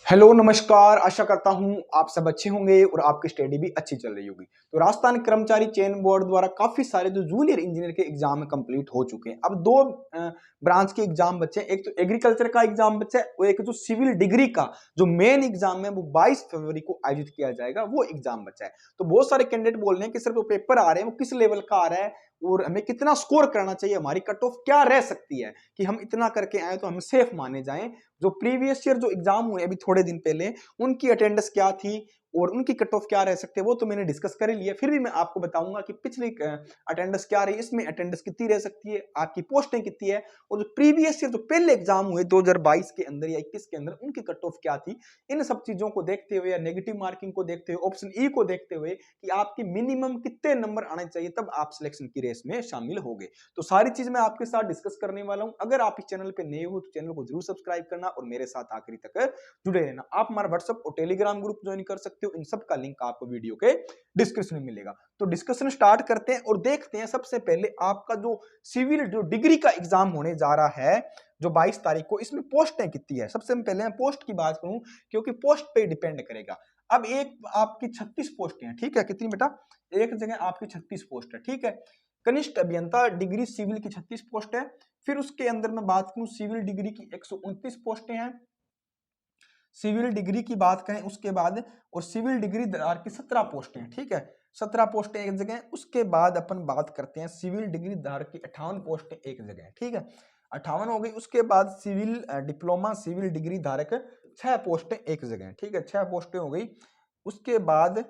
Hello नमस्कार। आशा करता हूं आप सब अच्छे होंगे और आपकी स्टडी भी अच्छी चल रही होगी। तो राजस्थान कर्मचारी चयन बोर्ड द्वारा काफी सारे जो जूनियर इंजीनियर के एग्जाम कंप्लीट हो चुके हैं। अब दो ब्रांच के एग्जाम बचे हैं। एक तो एग्रीकल्चर का एग्जाम बचा है और एक जो सिविल डिग्री का जो मेन एग्जाम है वो 22 फरवरी को आयोजित किया जाएगा, वो एग्जाम बचा है। तो बहुत सारे कैंडिडेट बोल रहे हैं कि सर वो पेपर आ रहे हैं वो किस लेवल का आ रहा है और हमें कितना स्कोर करना चाहिए, हमारी कट ऑफ क्या रह सकती है कि हम इतना करके आए तो हम सेफ माने जाएं। जो प्रीवियस ईयर जो एग्जाम हुए अभी थोड़े दिन पहले, उनकी अटेंडेंस क्या थी और उनकी कट ऑफ क्या रह सकते हैं वो तो मैंने डिस्कस कर लिया। फिर भी मैं आपको बताऊंगा कि पिछली अटेंडेंस क्या रही, इसमें अटेंडेंस कितनी रह सकती है, आपकी पोस्टें कितनी है और जो प्रीवियस ईयर जो पहले एग्जाम हुए 2022 के अंदर या 21 के अंदर उनकी कट ऑफ क्या थी। इन सब चीजों को देखते हुए या नेगेटिव मार्किंग को देखते हुए, ऑप्शन ई को देखते हुए कि आपके मिनिमम कितने नंबर आने चाहिए तब आप सिलेक्शन की रेस में शामिल होंगे। तो सारी चीज मैं आपके साथ डिस्कस करने वाला हूं। अगर आप इस चैनल पे नए हो तो चैनल को जरूर सब्सक्राइब करना और मेरे साथ आखिरी तक जुड़े रहना। आप हमारा व्हाट्सएप और टेलीग्राम ग्रुप ज्वाइन कर सकते हो, इन सब का लिंक आपको वीडियो के डिस्क्रिप्शन में मिलेगा। तो डिस्कशन स्टार्ट करते हैं और देखते हैं सबसे पहले आपका जो सिविल जो डिग्री का एग्जाम होने जा रहा है जो 22 तारीख को, इसमें पोस्टें कितनी है। सबसे पहले मैं पोस्ट की बात करूं क्योंकि पोस्ट पे डिपेंड करेगा। अब एक आपकी 36 पोस्टें हैं, ठीक है। कितनी बेटा? एक जगह आपकी 36 पोस्ट है, ठीक है। कनिष्ठ अभियंता डिग्री सिविल की 36 पोस्ट है। फिर उसके अंदर मैं बात करूं सिविल डिग्री की 129 पोस्टें हैं। सिविल डिग्री की बात करें उसके बाद, और सिविल डिग्री दार की 17 पोस्टें हैं, ठीक है। 17 पोस्टें एक जगह। उसके बाद अपन बात करते हैं सिविल डिग्री दार की 58 पोस्टें एक जगह, ठीक है। 58 हो गई। उसके बाद सिविल डिप्लोमा सिविल डिग्री धारक 6 पोस्टें एक जगह, ठीक है। 6 पोस्टें हो गई। उसके बाद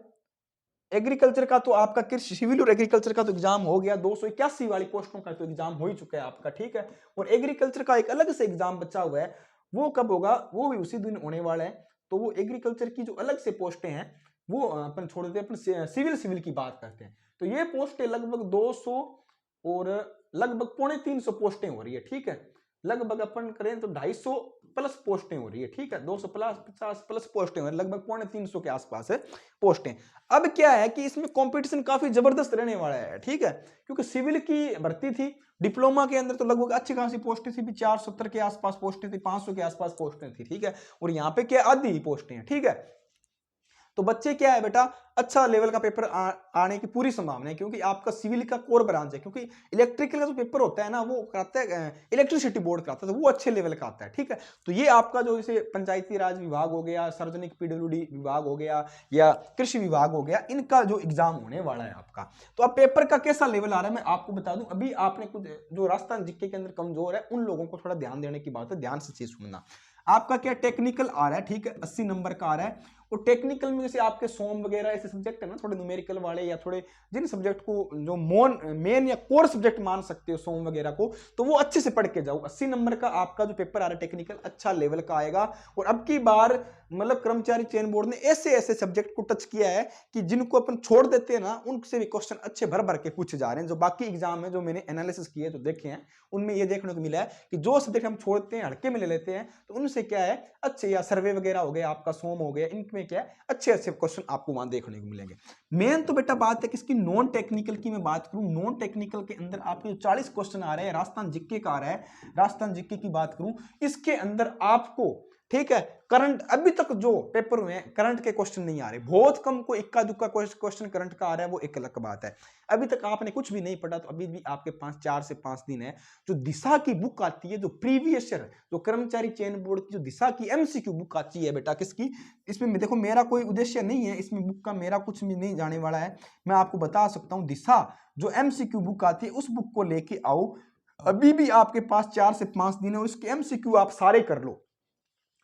एग्रीकल्चर का तो आपका कृषि सिविल और एग्रीकल्चर का तो एग्जाम हो गया। 281 वाली पोस्टों का तो एग्जाम हो ही चुका है आपका, ठीक है। और एग्रीकल्चर का एक अलग से एग्जाम बचा हुआ है, वो कब होगा? वो भी उसी दिन होने वाला है। तो वो एग्रीकल्चर की जो अलग से पोस्टें हैं वो अपन छोड़ देते हैं, अपन सिविल की बात करते हैं। तो ये पोस्टें लगभग 200 और लगभग 250 पोस्टें हो रही है, ठीक है। लगभग अपन करें तो 250 प्लस पोस्टें हो रही है, ठीक है। 200 प्लस 50 प्लस पोस्टें हो रही है, लगभग 350 के आसपास है पोस्टें। अब क्या है कि इसमें कंपटीशन काफी जबरदस्त रहने वाला है, ठीक है। क्योंकि सिविल की भर्ती थी, डिप्लोमा के अंदर तो लगभग अच्छी खासी पोस्टें थी, 470 के आसपास पोस्टें थी, 500 के आसपास पोस्टें थी, ठीक है। और यहाँ पे क्या आधी ही पोस्टें हैं, ठीक है। तो बच्चे क्या है बेटा, अच्छा लेवल का पेपर आने की पूरी संभावना है क्योंकि आपका सिविल का कोर ब्रांच है। क्योंकि इलेक्ट्रिकल का जो पेपर होता है ना वो कराता है इलेक्ट्रिसिटी बोर्ड कराता है, तो वो अच्छे लेवल का आता है, ठीक है। तो ये आपका जो जैसे पंचायती राज विभाग हो गया, सार्वजनिक पीडब्ल्यूडी विभाग हो गया या कृषि विभाग हो गया, इनका जो एग्जाम होने वाला है आपका। तो अब पेपर का कैसा लेवल आ रहा है मैं आपको बता दूं। अभी आपने कुछ जो राजस्थान जीके के अंदर कमजोर है उन लोगों को थोड़ा ध्यान देने की बात है, ध्यान से चीज सुनना। आपका क्या टेक्निकल आ रहा है, ठीक है, 80 नंबर का आ रहा है। और टेक्निकल में जैसे आपके सोम वगैरह ऐसे सब्जेक्ट है ना, थोड़े न्यूमेरिकल वाले या थोड़े जिन सब्जेक्ट को जो मेन या कोर सब्जेक्ट मान सकते हो सोम वगैरह को, तो वो अच्छे से पढ़ के जाओ। 80 नंबर का आपका जो पेपर आ रहा है टेक्निकल अच्छा लेवल का आएगा। और अब की बार मतलब कर्मचारी चयन बोर्ड ने ऐसे ऐसे सब्जेक्ट को टच किया है कि जिनको अपन छोड़ देते हैं ना उनसे भी क्वेश्चन अच्छे भर भर के पूछे जा रहे हैं। जो बाकी एग्जाम है जो मैंने एनालिसिस किए तो देखे हैं, उनमें ये देखने को मिला है कि जो सब्जेक्ट हम छोड़ते हैं हल्के में ले लेते हैं तो उनसे क्या है अच्छे, या सर्वे वगैरह हो गया आपका, सोम हो गया, इनमें क्या है अच्छे अच्छे क्वेश्चन आपको वहां देखने को मिलेंगे। मेन तो बेटा बात है कि इसकी नॉन टेक्निकल की मैं बात करूं, नॉन टेक्निकल के अंदर आपके जो 40 क्वेश्चन आ रहे हैं राजस्थान जीके का आ रहा है, राजस्थान जीके की बात करूं, इसके अंदर आपको, ठीक है, करंट अभी तक जो पेपर हुए हैं करंट के क्वेश्चन नहीं आ रहे। बहुत कम को इक्का दुक्का क्वेश्चन करंट का आ रहा है, वो एक अलग बात है। अभी तक आपने कुछ भी नहीं पढ़ा तो अभी भी आपके पास 4 से 5 दिन है। जो दिशा की बुक आती है, जो प्रीवियस ईयर जो कर्मचारी चयन बोर्ड की जो दिशा की एमसीक्यू बुक आती है बेटा, किसकी, इसमें देखो मेरा कोई उद्देश्य नहीं है, इसमें बुक का मेरा कुछ भी नहीं जाने वाला है। मैं आपको बता सकता हूं दिशा जो एमसीक्यू बुक आती है उस बुक को लेके आओ। अभी भी आपके पास 4 से 5 दिन है और इसके एमसीक्यू आप सारे कर लो।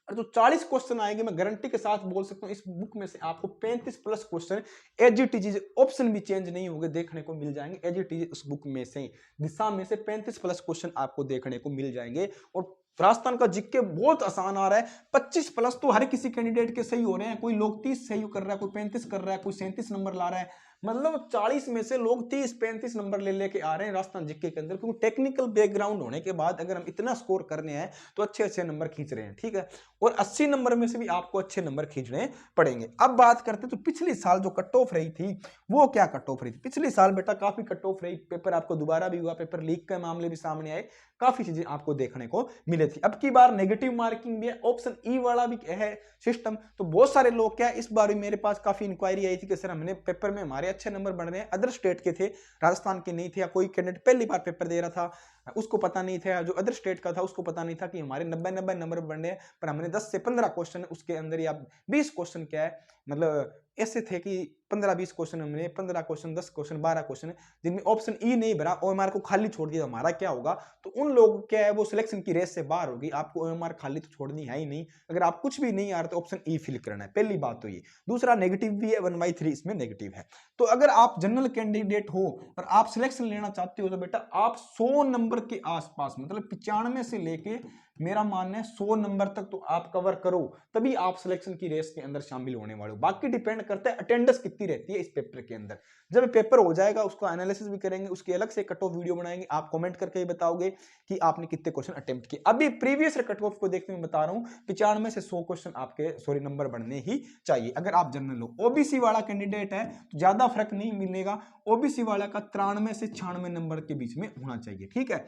और जो 40 क्वेश्चन आएंगे मैं गारंटी के साथ बोल सकता हूं इस बुक में से आपको 35 प्लस क्वेश्चन एजीटीजी ऑप्शन भी चेंज नहीं होंगे देखने को मिल जाएंगे। एजीटीजी उस बुक में से दिशा में से 35 प्लस क्वेश्चन आपको देखने को मिल जाएंगे। और राजस्थान का जीके बहुत आसान आ रहा है। 25 प्लस तो हर किसी कैंडिडेट के सही हो रहे हैं, कोई लोग 30 सही कर रहा है, कोई 35 कर रहा है, कोई 37 नंबर ला रहा है। मतलब 40 में से लोग 30-35 नंबर ले लेके आ रहे हैं राजस्थान जीके के अंदर, क्योंकि टेक्निकल बैकग्राउंड होने के बाद अगर हम इतना स्कोर करने हैं तो अच्छे अच्छे नंबर खींच रहे हैं, ठीक है। और 80 नंबर में से भी आपको अच्छे नंबर खींचने पड़ेंगे। अब बात करते हैं तो पिछली साल जो कट ऑफ रही थी वो क्या कट ऑफ रही थी। पिछले साल बेटा काफी कट ऑफ रही, पेपर आपको दोबारा भी हुआ, पेपर लीक के मामले भी सामने आए, काफी चीजें आपको देखने को मिली थी। अब की बार नेगेटिव मार्किंग भी है, ऑप्शन ई वाला भी है सिस्टम। तो बहुत सारे लोग क्या इस बार मेरे पास काफी इंक्वायरी आई थी कि सर हमने पेपर में हमारे अच्छे नंबर बढ़ रहे हैं, अदर स्टेट के थे, राजस्थान के नहीं थे, या कोई कैंडिडेट पहली बार पेपर दे रहा था उसको पता नहीं था, जो अदर स्टेट का था उसको पता नहीं था कि हमारे 90 नंबर बढ़ रहे हैं। पर हमने 10 से 15 क्वेश्चन उसके अंदर या 20 क्वेश्चन क्या है मतलब ऐसे थे कि 15-20 क्वेश्चन हमने 15 क्वेश्चन 10 क्वेश्चन 12 क्वेश्चन जिनमें ऑप्शन ई नहीं भरा, ओएमआर को खाली छोड़ दिया, हमारा क्या होगा? तो उन लोगों क्या है वो सिलेक्शन की रेस से बाहर होगी। आपको ओएमआर खाली तो छोड़नी है ही नहीं, अगर आप कुछ भी नहीं आ रहा तो ऑप्शन ई फिल करना है, पहली बात तो ये। दूसरा नेगेटिव भी है, 1/3 इसमें नेगेटिव है। तो अगर आप जनरल कैंडिडेट हो और आप सिलेक्शन लेना चाहते हो तो बेटा आप 100 नंबर के आसपास मतलब 95 से लेके मेरा मानना है 100 नंबर तक तो आप कवर करो, तभी आप सिलेक्शन की रेस के अंदर शामिल होने वाले हो। बाकी डिपेंड करता है अटेंडेंस कितनी रहती है इस पेपर के अंदर। जब पेपर हो जाएगा उसका एनालिसिस भी करेंगे, उसकी अलग से कट ऑफ वीडियो बनाएंगे, आप कमेंट करके ही बताओगे कि आपने कितने क्वेश्चन अटेम्प्ट किए। अभी प्रीवियस कट ऑफ को देखते हुए बता रहा हूं 95 से 100 क्वेश्चन आपके नंबर बढ़ने ही चाहिए अगर आप जनरल हो। ओबीसी वाला कैंडिडेट है तो ज्यादा फर्क नहीं मिलेगा, ओबीसी वाला का 93 से 96 नंबर के बीच में होना चाहिए, ठीक है।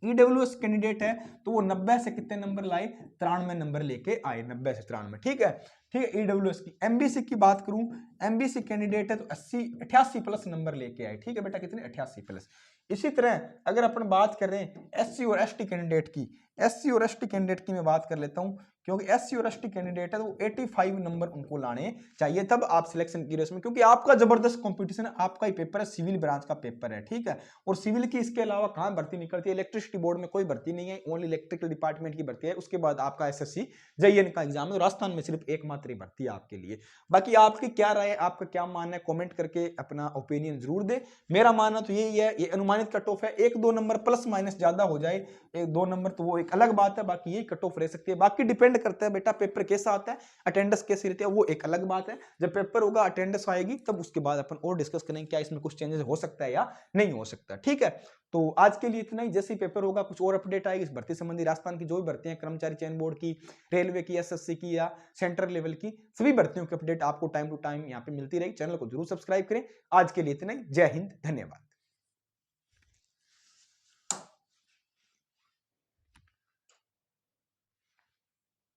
ईडब्ल्यूएस कैंडिडेट है तो वो 90 से कितने नंबर लाए? 93 नंबर लेके आए, 90 से 93, ठीक है। ठीक है, ईडब्ल्यूएस की। एमबीसी की बात करूं, एमबीसी कैंडिडेट है तो 88 प्लस नंबर लेके आए, ठीक है बेटा, कितने? 88 प्लस। इसी तरह अगर अपन बात कर रहे हैं एससी और एसटी कैंडिडेट की, एससी और एसटी कैंडिडेट की मैं बात कर लेता हूं, क्योंकि एससी और एसटी कैंडिडेट है तो 85 नंबर उनको लाने चाहिए, तब आप सिलेक्शन की रेस में, क्योंकि आपका जबरदस्त कंपटीशन है, आपका ही पेपर है, सिविल ब्रांच का पेपर है, ठीक है। और सिविल की इसके अलावा कहां भर्ती निकलती है? इलेक्ट्रिसिटी बोर्ड में कोई भर्ती नहीं है, ओनली इलेक्ट्रिकल डिपार्टमेंट की भर्ती है। उसके बाद आपका एसएससी जेईएन का एग्जाम है, राजस्थान में सिर्फ एकमात्र भर्ती है आपके लिए। बाकी आपकी क्या राय है, आपका क्या मानना है, कमेंट करके अपना ओपिनियन जरूर दे। मेरा मानना तो यही है, ये अनुमानित कट ऑफ है, 1-2 नंबर प्लस माइनस ज्यादा हो जाए, 1-2 नंबर तो वो एक अलग बात है, बाकी यही कट ऑफ रह सकती है। बाकी डिपेंड करता है बेटा पेपर कैसा आता है, अटेंडेंस कैसी रहती है, वो एक अलग बात है। जब पेपर होगा अटेंडेंस आएगी तब उसके बाद अपन और डिस्कस करेंगे क्या इसमें कुछ चेंजेस हो सकता है या नहीं हो सकता, ठीक है। तो आज के लिए इतना ही, जैसे ही पेपर होगा कुछ और अपडेट आएगी इस भर्ती संबंधी, राजस्थान की जो भी भर्ती है, कर्मचारी चयन बोर्ड की, रेलवे की, एसएससी की या सेंट्रल लेवल की, सभी भर्तियों की अपडेट आपको टाइम टू टाइम यहाँ पे मिलती रहेगी। चैनल को जरूर सब्सक्राइब करें। आज के लिए इतना ही, जय हिंद, धन्यवाद।